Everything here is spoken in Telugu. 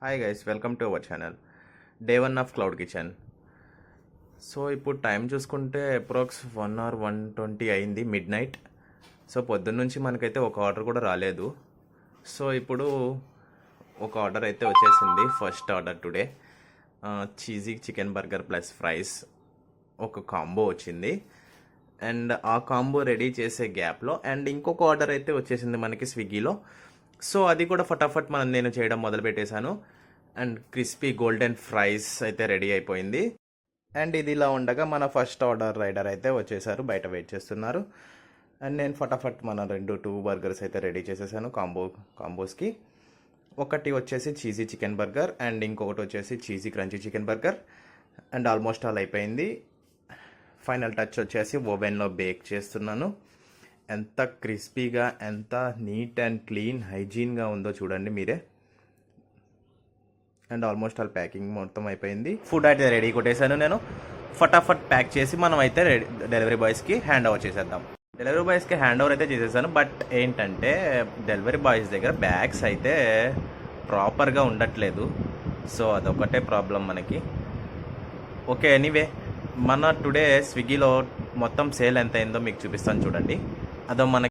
Hi guys, welcome to our channel day 1 of cloud kitchen. So ఇప్పుడు టైం చూసుకుంటే అప్రాక్స్ 1 or 1:20 అయింది, మిడ్ నైట్. సో పొద్దున్న నుంచి మనకైతే ఒక ఆర్డర్ కూడా రాలేదు. సో ఇప్పుడు ఒక ఆర్డర్ అయితే వచ్చేసింది. First order today cheesy chicken burger plus fries ఒక కాంబో వచ్చింది. అండ్ ఆ కాంబో రెడీ చేసే గ్యాప్లో అండ్ ఇంకొక ఆర్డర్ అయితే వచ్చేసింది మనకి స్విగ్గీలో. సో అది కూడా ఫటాఫట్ నేను చేయడం మొదలు పెట్టేశాను. అండ్ క్రిస్పీ గోల్డెన్ ఫ్రైస్ అయితే రెడీ అయిపోయింది. అండ్ ఇది ఇలా ఉండగా మన ఫస్ట్ ఆర్డర్ రైడర్ అయితే వచ్చేసారు, బయట వెయిట్ చేస్తున్నారు. అండ్ నేను ఫటాఫట్ మన 2 బర్గర్స్ అయితే రెడీ చేసేసాను కాంబోస్కి. ఒకటి వచ్చేసి చీజీ చికెన్ బర్గర్ అండ్ ఇంకొకటి వచ్చేసి cheesy crunchy chicken burger. And almost all అయిపోయింది. ఫైనల్ టచ్ వచ్చేసి ఓవెన్లో బేక్ చేస్తున్నాను. ఎంత క్రిస్పీగా, ఎంత నీట్ అండ్ క్లీన్ హైజీన్గా ఉందో చూడండి మీరే. అండ్ ఆల్మోస్ట్ ఆల్ ప్యాకింగ్ మొత్తం అయిపోయింది. ఫుడ్ అయితే రెడీ కొట్టేశాను నేను. ఫటాఫట్ ప్యాక్ చేసి మనం అయితే డెలివరీ బాయ్స్కి హ్యాండ్ ఓవర్ చేసేద్దాం. డెలివరీ బాయ్స్కి హ్యాండ్ ఓవర్ అయితే చేసేసాను. బట్ ఏంటంటే డెలివరీ బాయ్స్ దగ్గర బ్యాగ్స్ అయితే ప్రాపర్గా ఉండట్లేదు. సో అదొకటే ప్రాబ్లం మనకి. ఓకే, ఎనీవే మన టుడే స్విగ్గీలో మొత్తం సేల్ ఎంత అయిందో మీకు చూపిస్తాను చూడండి. అదో మనకి